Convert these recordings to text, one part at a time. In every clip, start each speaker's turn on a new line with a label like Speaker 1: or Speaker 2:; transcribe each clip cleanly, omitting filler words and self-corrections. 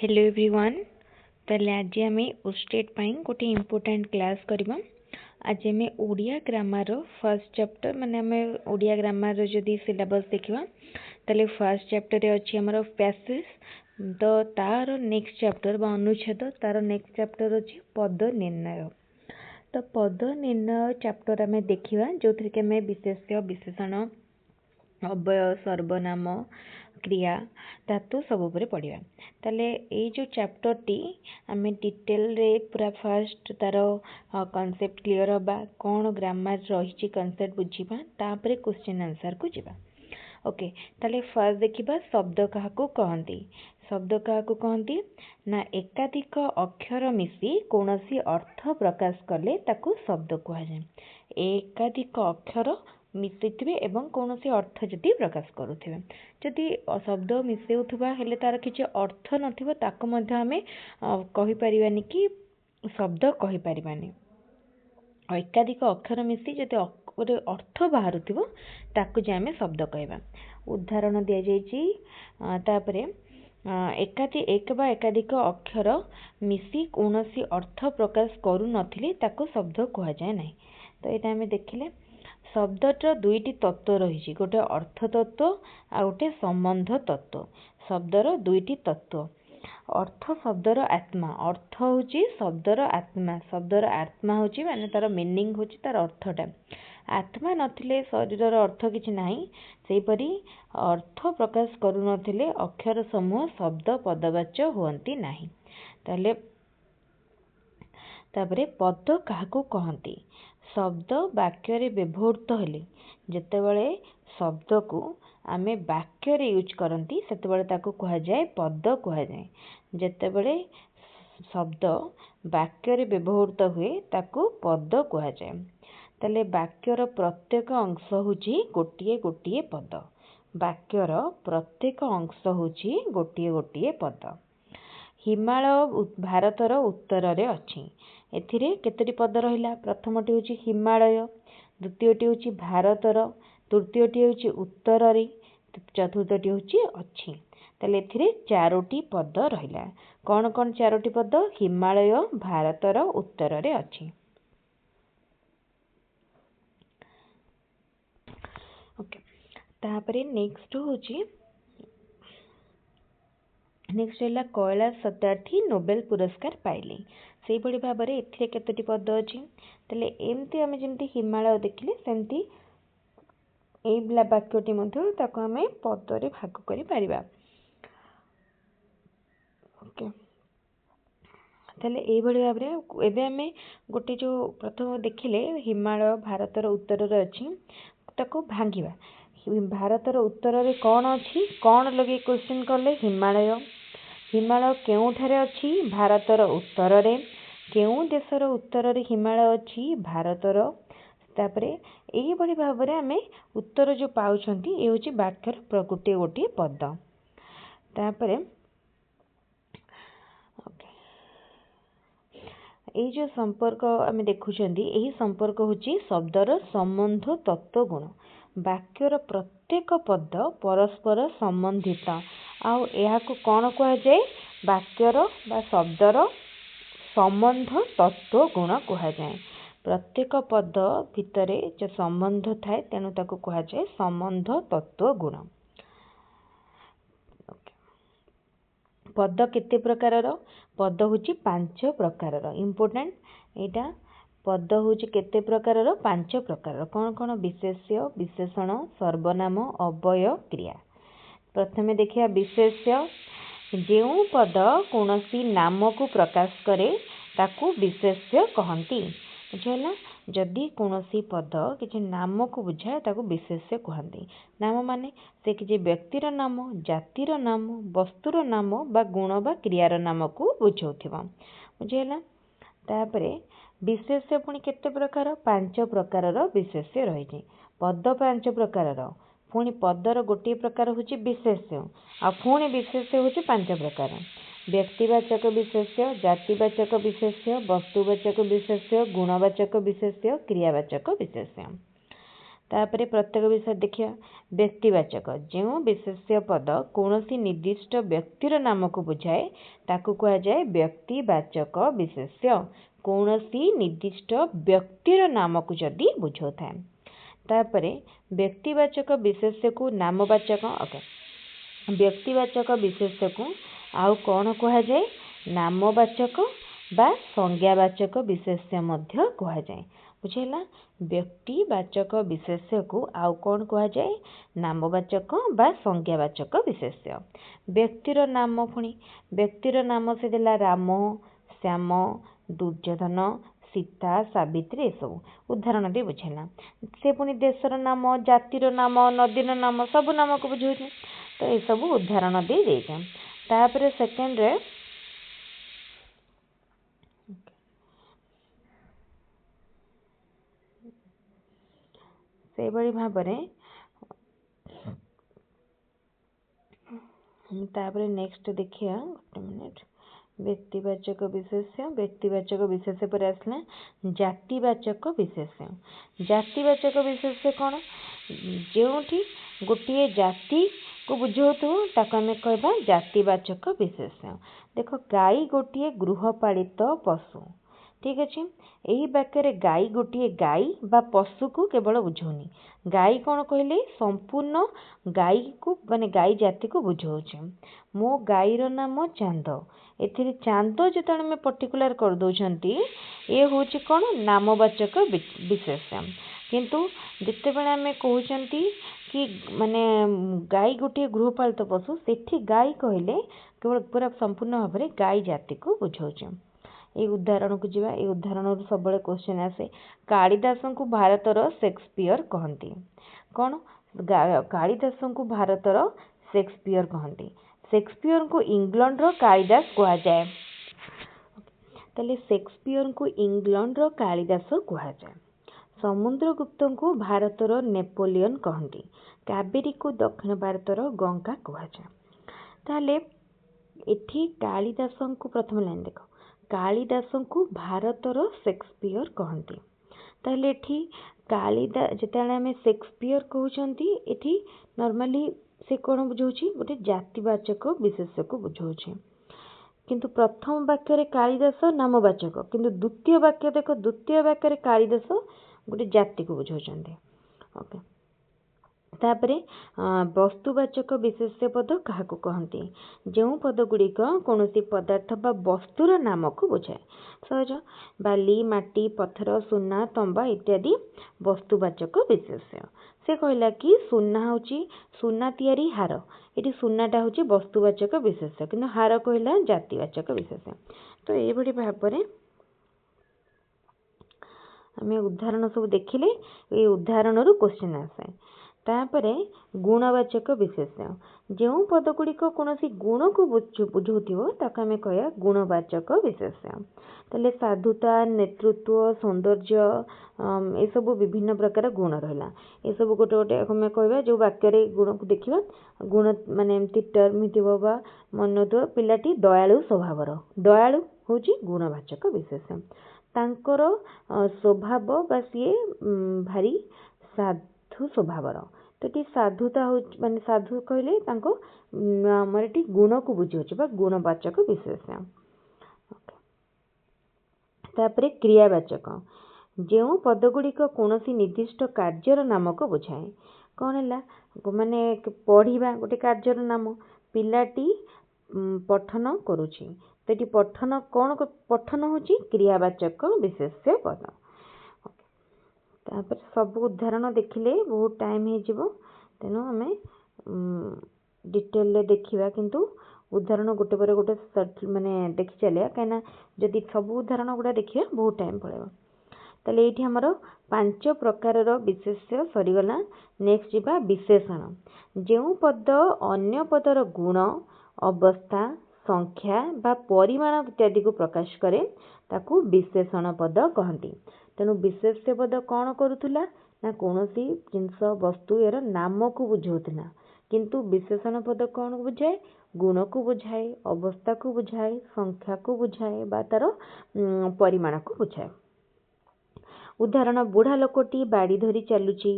Speaker 1: Hello everyone. ताले आज आम ओस्टेट गोटे इम्पोर्टाट क्लास करवा। आज आम ओडिया ग्रामर फर्स्ट चैप्टर माने आम ओडिया ग्रामर जदि सिलेबस देखा ताले फर्स्ट चैप्टर अच्छी आमर पैसेज, तो तार नेक्स्ट चैप्टर बा अनुच्छेद तार नेक्स्ट चैप्टर अच्छी पद निर्णय। तो पद निर्णय चैप्टर आम देखा जो थी आम विशेष्य विशेषण अव्यय सर्वनाम क्रिया धातु सब उपरे पढ़िया। ताले ये जो चैप्टर टी आम डिटेल रे पूरा फर्स्ट तार कॉन्सेप्ट क्लियर होगा, कौन ग्रामर रही कॉन्सेप्ट बुझा, तापर क्वेश्चन आंसर को जीवा। ओके, ताले फर्स्ट देखिबा शब्द काहाकू कहती। शब्द काहाकू कहती ना एकाधिक अक्षर मिसी कौनसी अर्थ प्रकाश कले ताकू शब्द कहा जाए। एकाधिक अक्षर मिसुवे एवं कौन सी अर्थ जदि प्रकाश करुवे, जदि शब्द मिसेउथुबा हेले तार किसी अर्थ नथिबो ताको मध्य आमे कहि परिबानी कि शब्द कहि परिबानी। एकाधिक अक्षर मिसी जदि गोटे अर्थ बाहरुथिबो ताको जे आमे शब्द कहबा। उदाहरण दिया जायछि तापरे एक बा एकाधिक अक्षर मिसी कौनसी अर्थ प्रकाश करू नथिले ताको शब्द कहा जाए नहीं। तो यहाँ आमे देखिले शब्दटर दुईटी तत्व रही, गोटे अर्थ तत्व आ गोटे संबंध तत्व। शब्दर दुईटी तत्व। अर्थ शब्दर आत्मा, अर्थ होची शब्दर आत्मा, शब्दर आत्मा होची माने तार मीनिंग होची तार अर्थटा। आत्मा नथिले शरीरर अर्थ किछि नाही, सेहीपरि अर्थ प्रकाश करू नथिले अक्षर समूह शब्द पदवाच्य हुअंती नाही। तापरे पद काहाकू कहती। शब्द वाक्य रे व्यवहृत हेले जेतेबेले शब्द को आमे वाक्य रे यूज करती सेतेबेले ताकू कहा जाए पद कहा जाए। जेतेबेले शब्द वाक्य रे व्यवहृत हुए ताकू पद कहा जाए। ताले वाक्यर प्रत्येक अंश होची गोटिए गोटिए पद। वाक्यर प्रत्येक अंश होची गोटिए गोटिए पद। हिमालय भारतर उत्तर रे अछि। एथिरे केतोटी पद रहिला? प्रथमटी होची हिमालय, द्वितीयटी होची भारतर, तृतीयटी होची उत्तर रे, चतुर्थटी होची अछि। ताले एथिरे चारोटी पद रहिला। कौन कौन चारोटी पद? हिमालय, भारतर, उत्तर रे अछि। ओके, तापरे नेक्स्ट होची कैलाश सत्यार्थी नोबेल पुरस्कार पाइले। से भली भाव में एथिरे केतोटी पद अछि? ताले एमती आमे जेमती हिमालय देखिले सेमती एई वाक्यटी मध्ये ताको आमे पदरे भाग करि परिबा। ओके, ताले एई भली भाव में एबे आमे गोटे जो प्रथम देखिले हिमालय भारतर उत्तर रे अछि ताको भांगिबा। भारतर उत्तर रे कौन अछि? कौन लगे क्वेश्चन करले? हिमालय। हिमालय केउठारे अछि? भारतर उत्तर रे। केउ देशर उत्तर रे हिमालय अछि? भारतर। तापरे एही बड़ी भाव में आमे उत्तर जो पाउछंती ए होची वाक्यर गोटे गोटे पद। तापरे एही जो संपर्क आमे देखुछंती एही संपर्क होची शब्दर संबंध तत्व गुण। वाक्यर प्रत्येक पद परस्पर संबंधित आउ एहाको कौन कहा जाए? वाक्यर बा शब्दर संबंध तत्व गुण कहा जाए। प्रत्येक पद भितरे जो संबंध थाए तेणु ताको कहा जाए संबंध तत्व गुण। पद केते प्रकारर? पद होची 5 प्रकारर। इम्पोर्टेंट एटा पद होची केते प्रकारर? 5 प्रकारर। कौन कौन? विशेष्य, विशेषण, सर्वनाम, अव्यय, क्रिया। प्रथमे देखिया विशेष्य। जेउ पद कौनसी नाम को प्रकाश करे ताकू विशेष्य कहती। बुझला? जदि कौनसी पद किसी नाम को बुझाए ताकू विशेष्य कहती। नाम माने से किसी व्यक्तिर नाम, जातिर नाम, वस्तुर नाम बा गुण बा क्रियार नाम को बुझाउथिबा। बुझला? तापरे विशेष्य पुणी केते प्रकार? 5 प्रकारर विशेष्य रही। पद 5 प्रकारर, पुणी पदर गोटे प्रकार होची विशेष्य, आ पुणी विशेष्य होची 5 प्रकार। व्यक्तिवाचक विशेष्य, जातिवाचक विशेष्य, वस्तुवाचक विशेष्य, गुणवाचक विशेष्य, क्रियावाचक विशेष्य। तापरे प्रत्येक विषय देखिए व्यक्तिवाचक जो विशेष्य पद कौन निर्दिष्ट व्यक्तिर नाम को बुझाए ताकू कह जाए व्यक्तिवाचक विशेष्य कौन निर्दिष्ट व्यक्तिर नाम को जदि बुझाऊ थाए तापरे व्यक्तिवाचक विशेष्य को नामवाचक ओके व्यक्तिवाचक विशेष्य को आउ कौन कह जाए नामवाचक बा संज्ञावाचक विशेष्य मध्य कह जाए बुझेला व्यक्तिवाचक विशेष्य को आउ कौन कह जाए नामवाचक बा संज्ञावाचक विशेष्य व्यक्तिर नाम पुणी व्यक्तिर नाम से देला राम श्याम दुर्योधन सीता सावित्री सब उदाहरण दे बुझेला से पुणी देशर नाम जातिर नाम नदीर नाम सब नाम को बुझे तो ये सब उदाहरण दे देगा तापर सेकेंड रे से बड़ी भाबरे तापर नेक्स्ट देखिया एक मिनट व्यक्तिवाचक विशेष्य पर आसला जातिवाचक विशेष्य जातिवाचक विशेष्य कौन जोठी गोटे जाति को बुझाऊ ताको आमे कहबा जातिवाचक विशेष्य देख गाई गोटे गृहपालित पशु ठीक अच्छे यही वाक्य गाई गोटे गाई बा पशु को केवल बुझाऊनी गाई कौन कहले संपूर्ण गाई को माने गाई जाति को बुझाऊचे मो गाईर नाम चांद एथिरे चांद जो आम पर्टिकुलर कर दौरान ये हूँ कौन नामवाचक विशेष्य किंतु जितेबाला आम कहते कि माने गाई गोटे गृहपालित पशु सेठी गाई कहले केवल पूरा संपूर्ण भाव में गाई जाति को बुझाऊचे ये उदाहरण को जीवा ये उदाहरण सब क्वेश्चन आसे कालिदास को भारतर शेक्सपियर कहती कौन कालिदास को भारतर शेक्सपियर कहती शेक्सपियर को इंग्लैंड रो कालिदास कहा जाए ताले शेक्सपियर को इंग्लैंड रो कालिदास कहा जाए समुद्रगुप्त को भारतर नेपोलियन कहती कावेरी को दक्षिण भारतर गंगा कहा जाए ताले एठी कालिदास को प्रथम लाइन देखो कालिदास को भारतर शेक्सपियर कहती ताले एठी कालिदास जितेबाला आम शेक्सपियर कहते एठी नॉर्मली से कौन बुझाऊँ गोटे जातिवाचक विशेष्य को बुझाऊँ किंतु प्रथम वाक्य कालिदास नामवाचक किंतु द्वितीय वाक्य देख द्वितीय वाक्य कालिदास गोटे जाति को बुझाऊँ ओके तापरे वस्तुवाचक विशेष्य पद क्या कहती जो पद गुड़िक कौन पदार्थ बा वस्तुर नाम को बुझाए सहज बाली माटी पत्थर सुना तंबा इत्यादि वस्तुवाचक विशेष्य से कहला कि सुना होची सुना तियारी हार ये सुनाटा हूँ वस्तुवाचक विशेष्य कि हार कहला जातिवाचक विशेष्य तो ये भाव में आम उदाहरण सब देखिले ये उदाहरण क्वेश्चन आसे तापरे गुणवाचक विशेष्य जो पदगुड़िक कौन गुण को बुझाऊ ताको आम कह गुणवाचक विशेष्य ताले साधुता नेतृत्व सौंदर्य ये सब विभिन्न प्रकार गुण रहा ये सब गोटे गोटे आम कह जो वाक्य गुण को देखा गुण माने एमती टर्म बा मन पिलाटी दयालु स्वभावर दयालु हूँ गुणवाचक विशेष्य तांकर स्वभाव बा सी भारी साधु स्वभावर तो ये साधुता हो माने साधु कहले आमर ये गुण को बुझाऊँ गुणवाचक विशेष्य तापरे क्रियावाचक जो पदगुड़िक कौन निर्दिष्ट कार्यर नाम को बुझाए कौन है माने पढ़ा गोटे कार्यर नाम पिलाटी पठन करुछि तो ये पठन कौन पठन हूँ क्रियावाचक विशेष्य पद तापर सब उदाहरण देखिले बहुत टाइम हो तेणु आम डिटेल देखा किंतु उदाहरण गोटे पर गोटे माने देखी चलिया कहीं जदि सब उदाहरण गुड़ा देखिए बहुत टाइम पड़ेगा ताले ये आमर 5 प्रकार विशेष्य सरीगला नेक्स्ट जीवा विशेषण जो पद अन्य पदर गुण अवस्था संख्या बा परिमाण इत्यादि को प्रकाश करे ताकू विशेषण पद कहती तेणु विशेष्य पद कौन करुला ना कौन जिनस वस्तु यार नाम को बुझाऊला किंतु विशेषण पद कौन बुझाए गुण को बुझाए अवस्था को बुझाए संख्या को बुझाए बा तार परिमाण को बुझाए उदाहरण बुढ़ा लोकटी बाड़ी धरी चलुची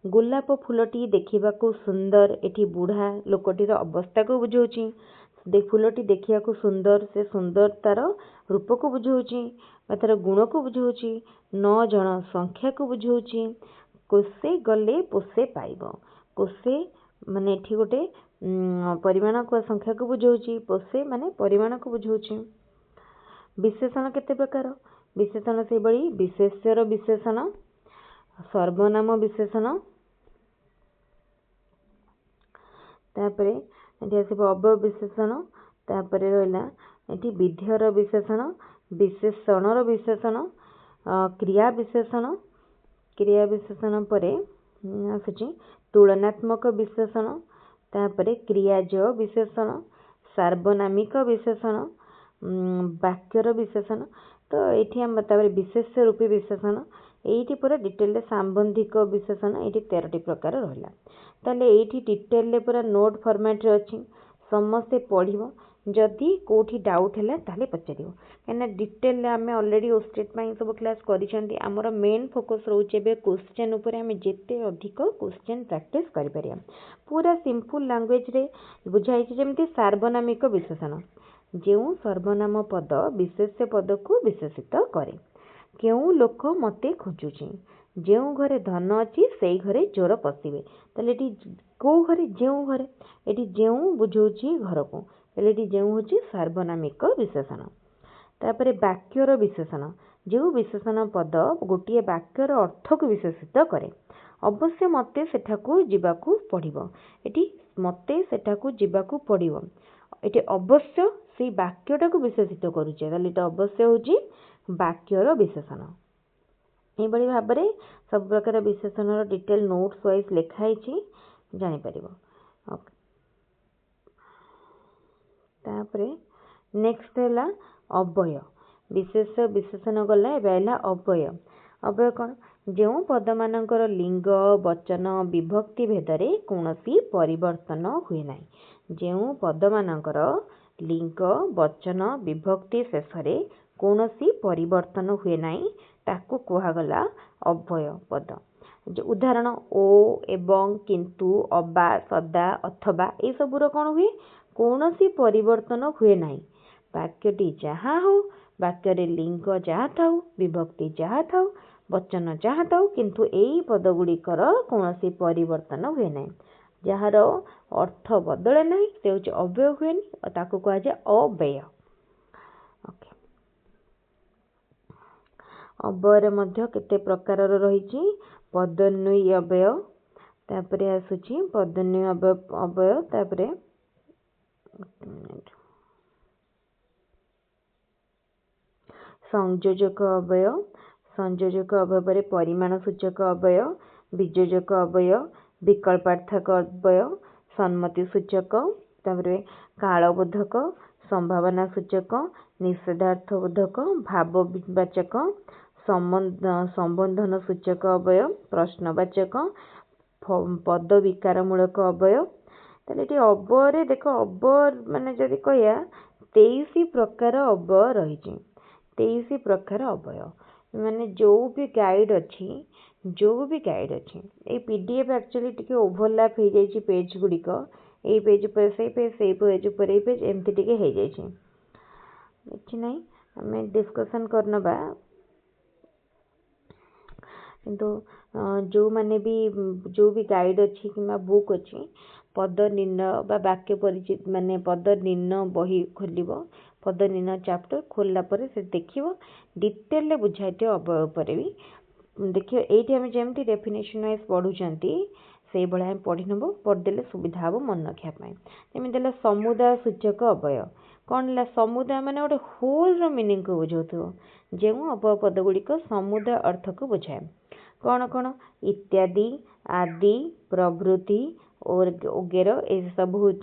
Speaker 1: गोलाप फूलटी देखा सुंदर एठी बुढ़ा लोकटीर अवस्था को बुझाऊँ फूलटी देखा सुंदर से सुंदरतार रूप को बुझाऊँ तार गुण को बुझाऊँ 9 जन संख्या को बुझाऊँ कोसे गले पोसे पाइब कोसे माने एठी गोटे परिमाण को संख्या को बुझाऊँ पोसे माने परिमाण को बुझाऊँ विशेषण केते प्रकार विशेषण से बड़ी विशेष्यर विशेषण सर्वनाम विशेषण तापरे एठी आसीबो अव्यय विशेषण तापरे रहला एठी विध्यर विशेषण विशेषणर विशेषण क्रिया विशेषण परे आसुची तुलनात्मक विशेषण तापरे क्रियाज विशेषण सार्वनामिक विशेषण वाक्यर विशेषण तो ये आम विशेष्य रूपी विशेषण ये पूरा डिटेल सांबंधिक विशेषण ये 13टी प्रकार रहा ताले ये डिटेल पूरा नोट फॉर्मेट रे अच्छी समस्ते पढ़ो जदि कोठी डाउट है ताले पचार कहीं डिटेल आम ऑलरेडी ओस्टेट सब क्लास कर मेन फोकस रोचे क्वेश्चन उपर आम जिते अधिक क्वेश्चन प्रैक्टिस करें पूरा सिंपल लैंग्वेज रे बुझाई जमी सार्वनामिक विशेषण जो सर्वनाम पद विशेष्य पद को विशेषित करे क्यों लोक मते खोजुची जो घरे धन अच्छी से घरे चोर पशिबे ताले कौ घरे जो घरे ये जो बुझाऊँ घर को ताले जो हूँ सार्वनामिक विशेषण तापर वाक्यर विशेषण जो विशेषण पद गोटे वाक्यर अर्थ को विशेषित करे अवश्य मते सेठाकू जीवाकू पड़िबो एटी मते सेठाकू जीवाकू पड़िबो एटी अवश्य से वाक्यटा को विशेषित करुचे अवश्य हूँ वाक्यर विशेषण ये भाव में सब प्रकार विशेषण डिटेल नोट्स वाइज लिखाई जापर तापरे नेक्स्ट है अव्यय विशेष विशेषण गला है अव्यय अव्यय कौन जो पद मानकर लिंग वचन विभक्ति भेदरे कौनसी परिवर्तन हुए ना जो पद मानकर लिंग वचन विभक्ति शेषे कौनसी परिवर्तन हुए ना ताकू कहगला अव्यय पद जो उदाहरण ओ एवं किंतु अबा सदा अथवा ये सबूर कौन हुए कौनसी परिवर्तन हुए ना वाक्यटी जहाँ हो वाक्य लिंग जहाँ थाउ विभक्ति जहाँ थाउ वचन जहाँ थाउ किंतु यही पदगुड़िकर कौनसी परिवर्तन हुए ना जार अर्थ बदले ना से हूँ अव्यय हुए ताकू कह जाए अव्यय ओके अव्यय मध्य केते प्रकार रही पदन्वयी अव्यय तापरे आसुची पदन्वयी अव्यय तापरे संयोजक अव्यय संयोजक अव्यय पर परिमाण सूचक अव्यय वियोजक अव्यय विकल्पार्थक अव्यय सम्मति सूचक तापरे कालबोधक संभावना सूचक निषेधार्थबोधक भाववाचक संबंधन सूचक अव्यय प्रश्नवाचक पद विकारमूलक अव्यय ताले अव्यय देख अव्यय माने जदि कहया 23 प्रकार अव्यय रही 23 प्रकार अव्यय माने जो भी गाइड अच्छी ये पीडीएफ एक्चुअली टिके ओवरलैप हो जाइए पेज गुड़िक ये पेज पर से पेज पर ये पेज एमती टिके हो जाइए अच्छी नहीं आम डिस्कसन करनबा किंतु जो माने भी जो भी गाइड अच्छी कि बुक अच्छी पद निर्णय बा वाक्य परिचित माने पद निर्णय बही खोल पद निर्णय चैप्टर खोलला पर से देखियो डिटेल बुझाई अव्यय पर भी देखिए ये आम जमी डेफिनेशन वाइज पढ़ुंट से भाया पढ़ी नब पढ़देले सुविधा हम मन रखापी जमी समुदाय सूचक अव्यय कौन है समुदाय माने गोटे होल मीनिंग को बुझाऊ जो अव्यय पद गुड़िक समुदाय अर्थ को बुझाए कौन कौन इत्यादि आदि प्रभृति और वगैरह ये सब हूँ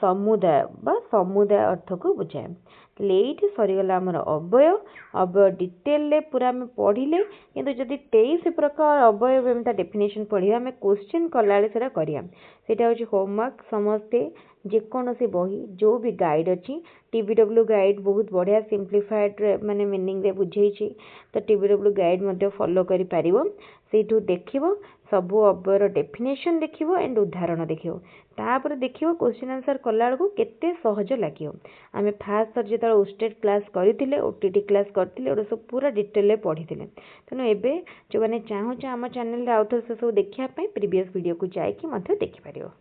Speaker 1: समुदाय बा समुदाय अर्थ को बुझाए ये सरीगला आमर अव्यय अव्यय डिटेल पूरा आम पढ़ले किंतु जदि 23 प्रकार अव्यय डेफिनेशन पढ़िया आम क्वेश्चन कला से करा हूँ होमवर्क समस्ते जेकोसी बही जो भी गाइड अच्छी टीबीडब्ल्यू गाइड बहुत बढ़िया सिंप्लीफाइड माने मीनिंग रे बुझेई तो टीबीडब्ल्यू गाइड फॉलो कर पारिबो सेठू देखिबो सबु अव्ययर डेफिनेशन देखिबो एंड उदाहरण देखिबो तापर देखिबो क्वेश्चन आंसर कला बेलू केते सहज लागियो। आमे फास्ट थर जेतल ओस्टेट क्लास करथिले ओटीटी क्लास करथिले ओडा सब पूरा डिटेल रे पढिथिले तनो एबे जो माने चाहो छ हम चैनल रे आउथर से सब देखिया पई प्रीवियस वीडियो को जाय कि मथे देखि पारियो।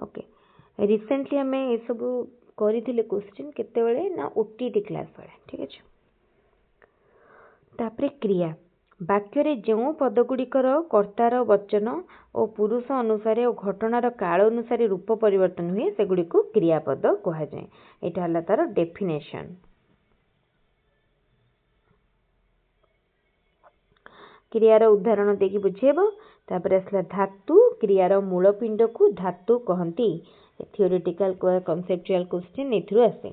Speaker 1: ओके रिसेंटली आमे ए सब करथिले क्वेश्चन केते बेले ना ओटीटी क्लास बेले ठीक अछि। तापरे क्रिया वाक्य रे जो पदगुड़िकर कर्तार वचन और पुरुष अनुसार और घटनार काल अनुसार रूप परिवर्तन हुए सेगुड़ी को क्रियापद कह जाए। यहाँ है तार डेफिनेशन। क्रियार उदाहरण देखि बुझेब तापर आसला धातु क्रियार मूलपिंड को धातु कहती। थियोरेटिकल कॉन्सेप्चुअल क्वेश्चन एथिरु आसे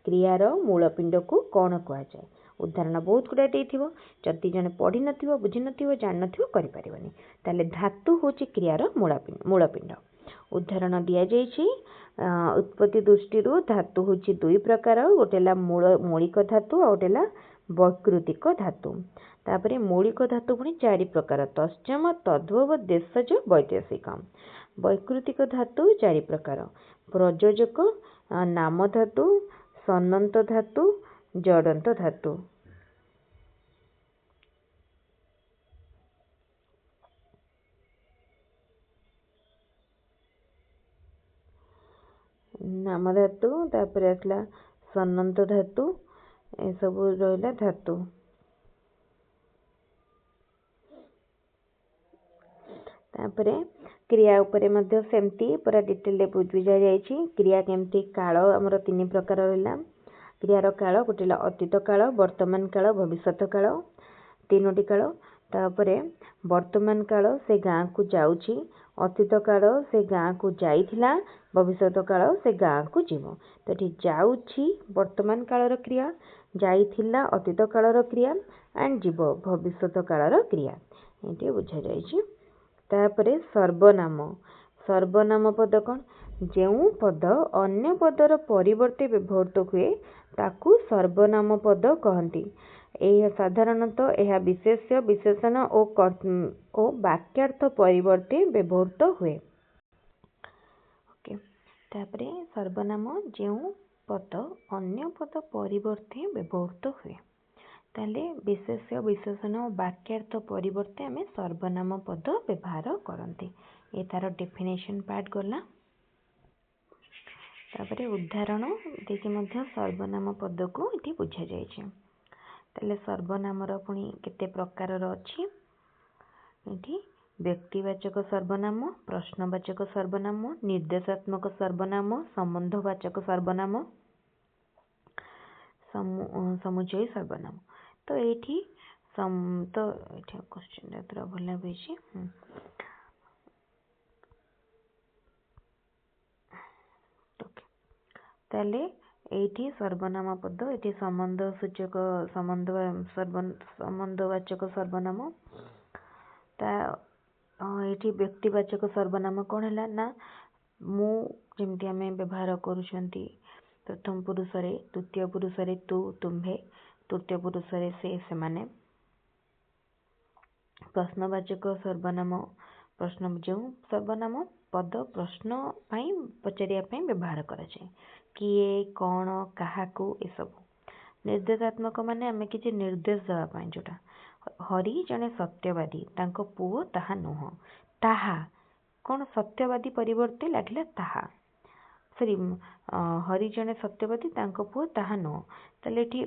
Speaker 1: क्रियार मूलपिंड को कौन कह जाए। उदाहरण बहुत गुड़ा देथिबो जदि जने पढ़ी नथिबो बुझी नथिबो जान नथिबो करि परिबनी ताले धातु होची क्रियार मूलपिंड। उदाहरण दिया जायछि उत्पत्ति दृष्टि धातु होची दुई प्रकार गोटेला मौलिक धातु और गोटेला वैकृतिक धातु। तापरे मौलिक धातु पुनी चारि प्रकार तत्सम तद्भव देशज वैदेशिक। वैकृतिक धातु चारि प्रकार प्रयोजक नाम धातु सन्नंत धातु जड़ंत धातु। नाम धातु तापर आसला सन्नंत धातु ए सब रहिला धातु। तापरे क्रिया उपरे मध्य सेमती पूरा डिटेल बुझा जायछि। क्रिया केमती काल हमर तीन प्रकार रहिला क्रियार काल गोटेला अतीत काल वर्तमान काल भविष्यत काल तीनोटी काल। तापरे वर्तमान काल से गाँ को जाउछि अतीत काल से गाँ को जाइथिला भविष्यत काल से गाँ को जीवो। तो ये जाउछि वर्तमान कालर क्रिया जाइथिला अतीत कालर क्रिया एंड जीव भविष्यत कालर क्रिया ये बुझा जाइछि। तापरे सर्वनाम सर्वनाम पद कौन जो पद अन्य पदर परिवर्ते व्यवहृत हुए ताकू सर्वनाम पद कहती। साधारणतः यह विशेष्य विशेषण और वाक्यार्थ परिवर्ते व्यवहृत हुए। ओके तापरे सर्वनाम जो पद अन्य पद परिवर्ते व्यवहृत हुए ताले विशेष्य विशेषण और वाक्यार्थ परिवर्ते आमे सर्वनाम पद व्यवहार करते। ये तार डेफिनेशन पार्ट गला। तापरे उदाहरण देखि मध्य सर्वनाम पद को इति बुझा जायछि। ताले सर्वनामर पुनी केते प्रकारर अछि इति व्यक्तिवाचक सर्वनाम प्रश्नवाचक सर्वनाम निर्देशात्मक सर्वनाम संबंधवाचक सर्वनाम समुचय सर्वनाम। तो एठी तो एठी क्वेश्चन एतरा भला बेछि ताले एठी सर्वनाम पद एठी संबंध सूचक संबंधवाचक सर्वनाम ता एठी व्यक्तिवाचक सर्वनाम कौन है ना मु जेमती आमे व्यवहार करूछंती प्रथम पुरुष रे द्वितीय पुरुष रे तू तुम्हे तृतीय पुरुष रे से माने। प्रश्नवाचक सर्वनाम प्रश्न जो सर्वनाम पद प्रश्न पाई पचारिया पाई व्यवहार करा जाए किए कौन काहाकू ए सब। निर्देशात्मक माने आमे किछि निर्देश देवा पाई जोटा हरि जने सत्यवादी तांको पुओ ताहा नुह ताहा कौन सत्यवादी परिवर्ते लागिला ताहा सॉरी हरि जने सत्यवादी तांको पुओ ताहा नुह ताले एठी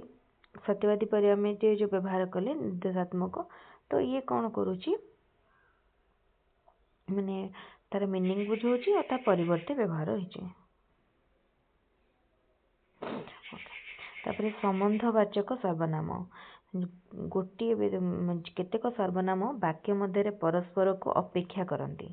Speaker 1: सत्यवादी पर आमे जो व्यवहार कले निर्देशात्मक तो ये कौन करूची माने तार मीनिंग बुझौची और ता परिवर्ते व्यवहार होइचे। तापरे संबंधवाचक सर्वनाम गोटे केतेक सर्वनाम वाक्य मध्य परस्पर को अपेक्षा करती